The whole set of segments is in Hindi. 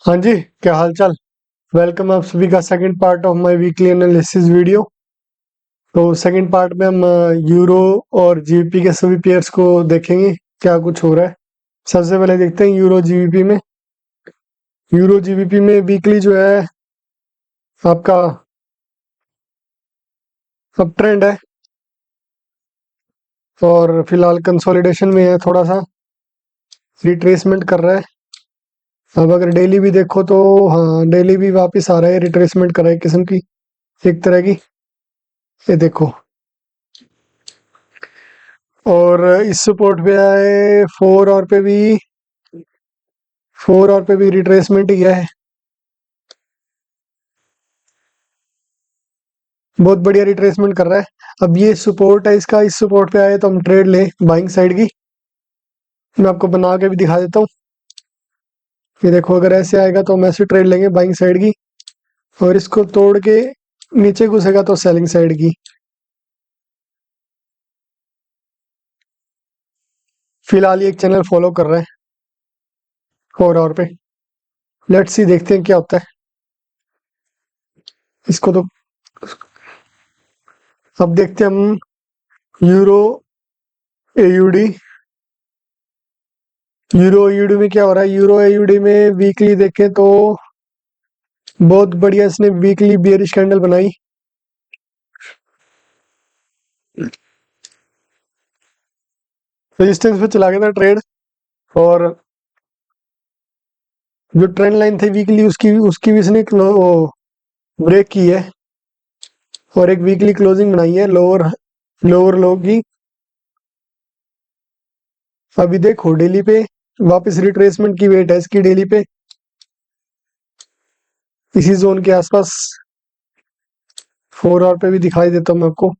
हाँ जी। क्या हाल चाल। वेलकम आप सभी का second part of my weekly analysis video. तो सेकंड पार्ट में हम यूरो और जीबीपी के सभी पेयर्स को देखेंगे क्या कुछ हो रहा है। सबसे पहले देखते हैं यूरो जीबीपी में। यूरो जीबीपी में वीकली जो है आपका अब ट्रेंड है और फिलहाल कंसोलिडेशन में है, थोड़ा सा रिट्रेसमेंट कर रहा है। अब अगर डेली भी देखो तो हाँ, डेली भी वापस आ रहा है, रिट्रेसमेंट कर रहा है किस्म की, एक तरह की। ये देखो, और इस सपोर्ट पे आए 4 और पे भी, 4 और पे भी रिट्रेसमेंट ही है। बहुत बढ़िया रिट्रेसमेंट कर रहा है। अब ये सपोर्ट है इसका, इस सपोर्ट पे आए तो हम ट्रेड ले बाइंग साइड की। मैं आपको बना के भी दिखा देता हूँ। ये देखो, अगर ऐसे आएगा तो हम ऐसे ट्रेड लेंगे बाइंग साइड की, और इसको तोड़ के नीचे घुसेगा तो सेलिंग साइड की। फिलहाल ये एक चैनल फॉलो कर रहा है 4 और पे। लेट्स सी, देखते हैं क्या होता है इसको। तो अब देखते हैं हम यूरो एयूडी। यूरो एयूडी में क्या हो रहा है। यूरो एयूडी में वीकली देखें तो बहुत बढ़िया इसने वीकली बियरिश कैंडल बनाई। रेजिस्टेंस पे चला गया था ट्रेड, और जो ट्रेंड लाइन थी वीकली उसकी उसकी भी इसने ब्रेक की है, और एक वीकली क्लोजिंग बनाई है लोअर लोअर लो की। अभी देखो डेली पे वापस रिट्रेसमेंट की वेट है इसकी डेली पे, इसी जोन के आसपास। 4 और पे भी दिखाई देता हूँ मैं आपको।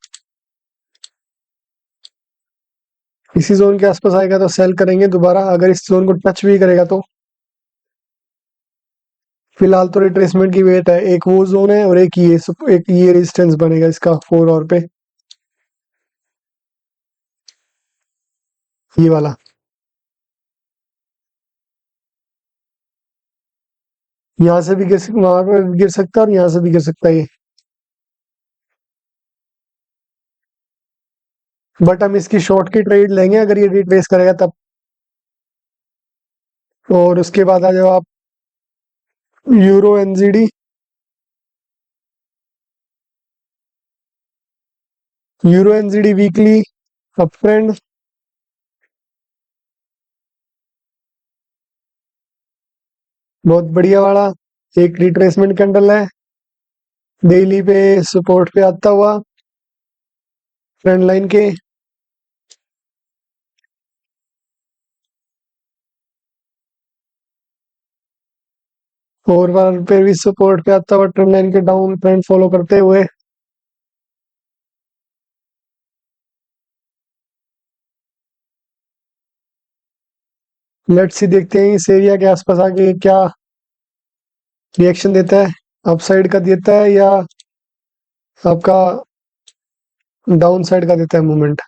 इसी जोन के आसपास आएगा तो सेल करेंगे दोबारा, अगर इस जोन को टच भी करेगा तो। फिलहाल तो रिट्रेसमेंट की वेट है, एक वो जोन है और एक ये रेजिस्टेंस बनेगा इसका 4 और पे, ये वाला। यहाँ से भी वहां पे गिर सकता है और यहाँ से भी गिर सकता है ये। बट हम इसकी शॉर्ट की ट्रेड लेंगे अगर ये रिट्रेस करेगा तब। और उसके बाद आ जाओ आप euro NZD. Euro NZD weekly uptrend, बहुत बढ़िया वाला एक रिट्रेसमेंट कैंडल है। डेली पे सपोर्ट पे आता हुआ ट्रेंड लाइन के। और बार पे भी सपोर्ट पे आता हुआ ट्रेंड लाइन के डाउन ट्रेंड फॉलो करते हुए। लेट्स सी, देखते हैं इस एरिया के आसपास आके क्या रिएक्शन देता है। अपसाइड का देता है या आपका डाउन साइड का देता है मूवमेंट।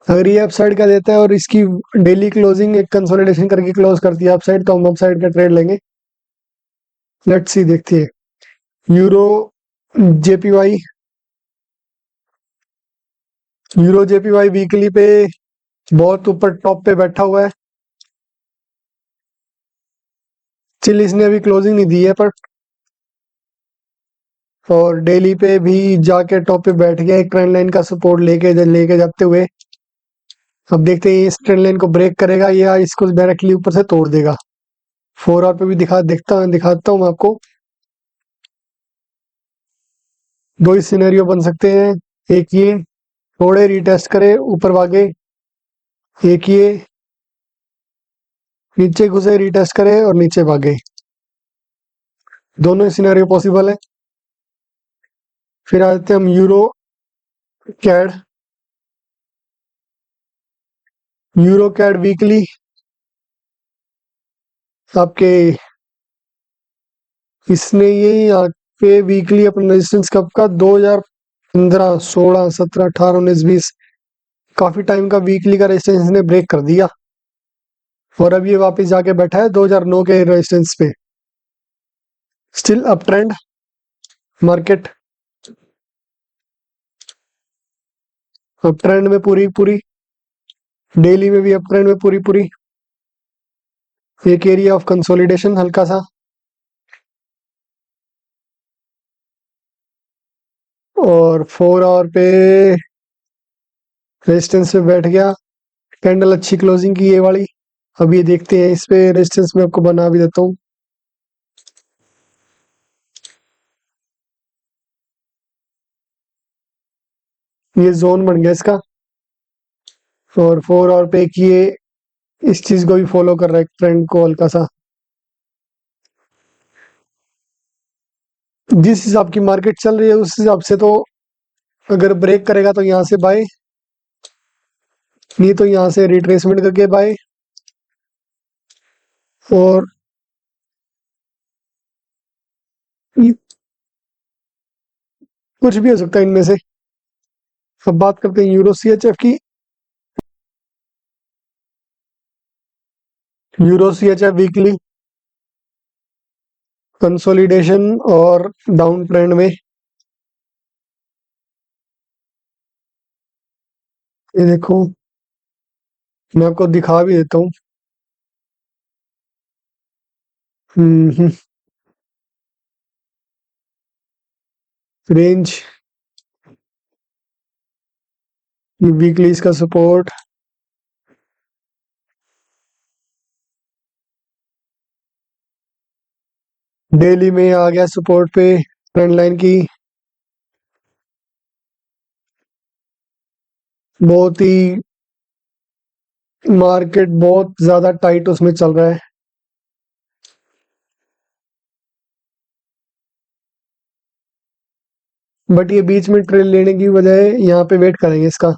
अगर ये अपसाइड का देता है और इसकी डेली क्लोजिंग एक कंसोलिडेशन करके क्लोज करती है अपसाइड, तो हम अपसाइड का ट्रेड लेंगे। लेट्स सी, देखते हैं euro JPY. Euro JPY weekly पे बहुत ऊपर टॉप पे बैठा हुआ है। स्टिल इसने अभी क्लोजिंग नहीं दी है, पर और डेली पे भी जाके टॉप पे बैठ गया एक ट्रेंड लाइन का सपोर्ट लेके लेके जाते हुए। अब देखते हैं इस ट्रेंड लाइन को ब्रेक करेगा या इसको डायरेक्टली ऊपर से तोड़ देगा। 4 आवर पे भी दिखाता हूँ मैं आपको। दो ही सिनेरियो बन सकते हैं, एक ये थोड़े रिटेस्ट करे ऊपर भागे, एक ये नीचे घुसे रिटेस्ट करे और नीचे भागे। दोनों ही सिनेरियो पॉसिबल है। फिर आते हैं हम euro CAD. Euro CAD weekly आपके इसने ये यहाँ पे वीकली अपना रेजिस्टेंस कब का 2015 16 17 18 19 20, काफी टाइम का वीकली का रेजिस्टेंस ने ब्रेक कर दिया, और अब ये वापस जाके बैठा है 2009 के रेजिस्टेंस पे। Still up trend market, up trend में पूरी पूरी, डेली में भी अप ट्रेंड में पूरी पूरी, एक एरिया ऑफ कंसोलिडेशन हल्का सा, और 4 आवर पे रेजिस्टेंस पे बैठ गया, कैंडल अच्छी क्लोजिंग की ये वाली। अब ये देखते हैं, इस पे रेजिस्टेंस में आपको बना भी देता हूँ। ये जोन बन गया इसका, और 4 आवर पे एक ये इस चीज को भी फॉलो कर रहा है, ट्रेंड को हल्का सा। जिस हिसाब की मार्केट चल रही है उस हिसाब से तो अगर ब्रेक करेगा तो यहाँ से बाय, नहीं तो यहाँ से रिट्रेसमेंट करके बाय, और ये कुछ भी हो सकता है इनमें से। अब बात करते हैं यूरो सीएचएफ की। यूरो सीएचएफ वीकली कंसोलिडेशन और डाउन ट्रेंड में, ये देखो मैं आपको दिखा भी देता हूँ। रेंज, वीकली इसका सपोर्ट, डेली में आ गया सपोर्ट पे ट्रेंड लाइन की। बहुत ही मार्केट बहुत ज्यादा टाइट उसमें चल रहा है, बट ये बीच में ट्रेल लेने की बजाय यहाँ पे वेट करेंगे इसका।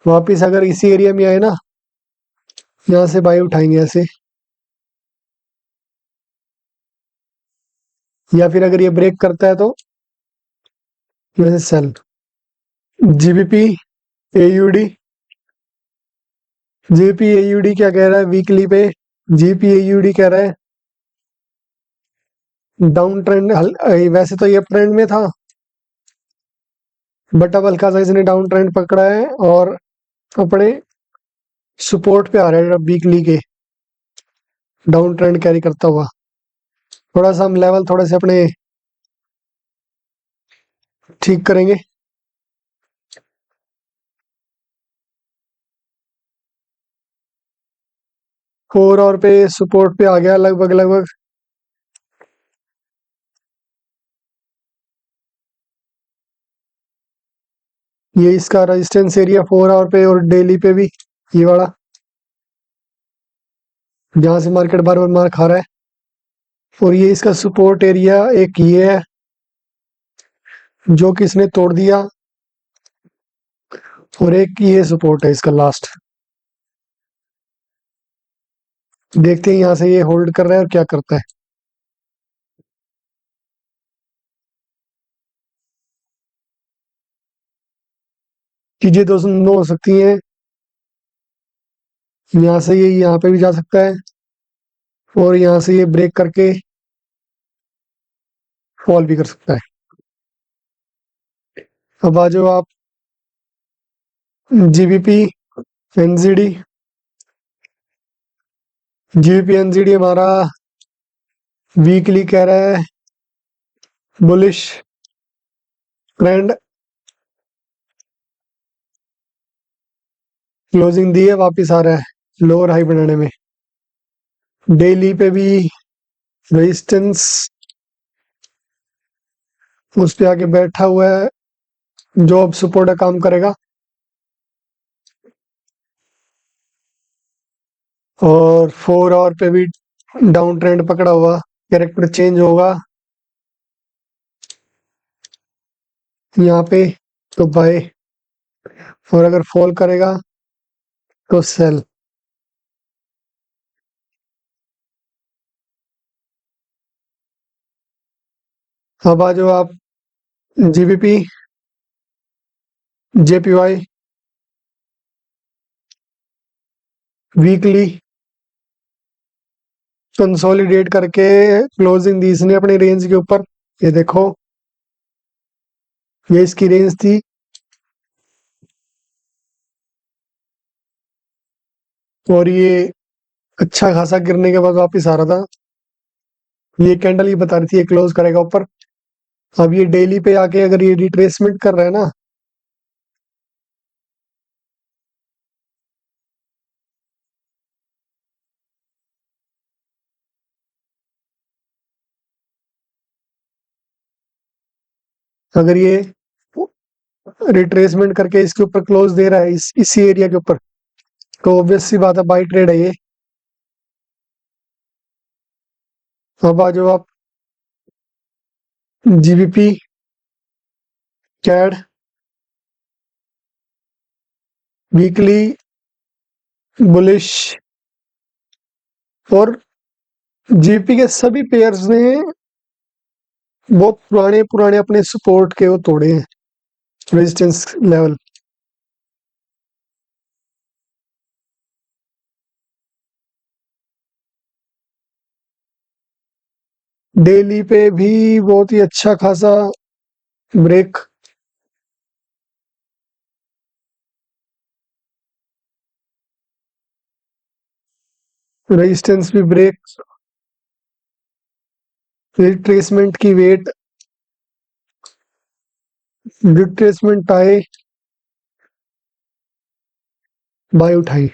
वापिस अगर इसी एरिया में आए ना, यहाँ से बाय उठाएंगे ऐसे, या फिर अगर ये ब्रेक करता है तो यहाँ से sell. GBP AUD, GBP AUD क्या कह रहा है वीकली पे? जीबीपी एयूडी कह रहा है डाउन ट्रेंड, वैसे तो ये अप ट्रेंड में था, बट अब हल्का सा इसने डाउन ट्रेंड पकड़ा है और अपने सपोर्ट पे आ रहा है वीकली के, डाउन ट्रेंड कैरी करता हुआ। थोड़ा सा हम लेवल थोड़े से अपने ठीक करेंगे। 4 आवर पे सपोर्ट पे आ गया लगभग लगभग, ये इसका रेजिस्टेंस एरिया 4 आवर पे और डेली पे भी ये वाला, जहां से मार्केट बार बार मार खा रहा है। और ये इसका सपोर्ट एरिया एक ये है जो कि इसने तोड़ दिया, और एक ये सपोर्ट है इसका लास्ट। देखते हैं यहाँ से ये होल्ड कर रहा है और क्या करता है। चीजें दोनों हो सकती हैं, यहाँ से ये यहाँ पे भी जा सकता है, और यहाँ से ये ब्रेक करके फॉल भी कर सकता है। अब आ जाओ आप जीबीपी एनजीडी। जीबीपी एनजीडी हमारा वीकली कह रहा है बुलिश ट्रेंड, क्लोजिंग दी है, वापिस आ रहा है लोअर हाई बनाने में। डेली पे भी रेजिस्टेंस उस पे आके बैठा हुआ है, जो अब सपोर्ट का काम करेगा। और 4 आवर पे भी डाउन ट्रेंड पकड़ा हुआ, कैरेक्टर चेंज होगा यहाँ पे तो बाय, और अगर फॉल करेगा तो सेल। अब आ जाओ आप जीबीपी जेपीवाई वीकली कंसोलिडेट करके क्लोजिंग दी इसने अपनी रेंज के ऊपर। ये देखो, ये इसकी रेंज थी। और ये अच्छा खासा गिरने के बाद वापस आ रहा था। ये कैंडल ही बता रही थी ये क्लोज करेगा ऊपर। अब ये डेली पे आके अगर ये रिट्रेसमेंट कर रहा है ना, अगर ये रिट्रेसमेंट करके इसके ऊपर क्लोज दे रहा है इसी एरिया के ऊपर, तो ऑब्वियस सी बात है बाई ट्रेड है ये। अब आ जाओ आप जीबीपी, कैड, वीकली बुलिश। और जीबीपी के सभी पेयर्स ने बहुत पुराने पुराने अपने सपोर्ट के वो तोड़े हैं, रेजिस्टेंस लेवल। डेली पे भी बहुत ही अच्छा खासा ब्रेक। रेजिस्टेंस भी ब्रेक, रिट्रेसमेंट की वेट, रिट्रेसमेंट आए, बाय उठाई।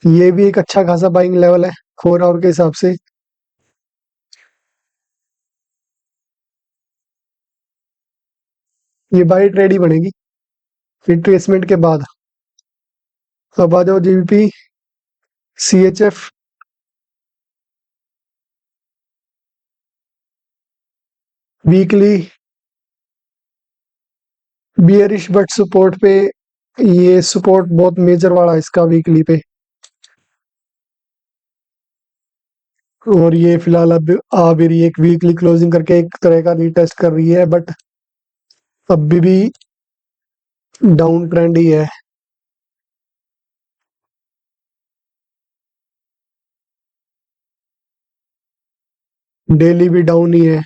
ये भी एक अच्छा खासा बाइंग लेवल है 4 आवर के हिसाब से। ये बाई ट्रेड ही बनेगी रिट्रेसमेंट के बाद। अब आ जाओ GBP, CHF, weekly bearish but support पे। ये सपोर्ट बहुत मेजर वाला है इसका वीकली पे। और ये फिलहाल अब आ भी रही है, एक वीकली क्लोजिंग करके एक तरह का रीटेस्ट कर रही है, बट अभी भी डाउन ट्रेंड ही है। डेली भी डाउन ही है।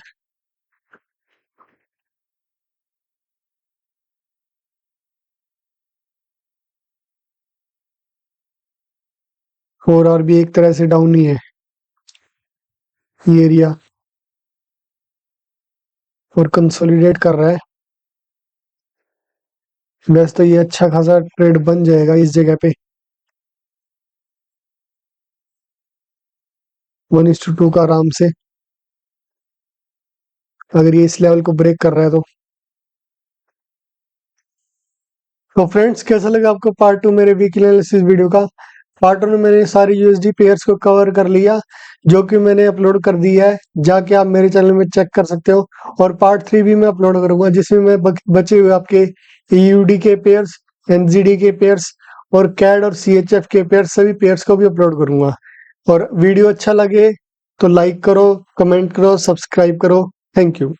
और भी एक तरह से डाउन ही है ये एरिया, और कंसोलिडेट कर रहा है। वैसे तो ये अच्छा खासा ट्रेड बन जाएगा इस जगह पे, 1:2 का आराम से, अगर ये इस लेवल को ब्रेक कर रहा है तो। फ्रेंड्स, कैसा लगा आपको पार्ट 2 मेरे वीकली एनालिसिस वीडियो का। पार्ट 1 में मैंने सारी यूएसडी पेयर्स को कवर कर लिया, जो कि मैंने अपलोड कर दिया है, जाके आप मेरे चैनल में चेक कर सकते हो। और पार्ट 3 भी मैं अपलोड करूंगा, जिसमें मैं बचे हुए आपके ईयूडी के पेयर्स, एनजीडी के पेयर्स और कैड और सीएचएफ के पेयर्स, सभी पेयर्स को भी अपलोड करूंगा। और वीडियो अच्छा लगे तो लाइक करो, कमेंट करो, सब्सक्राइब करो। Thank you.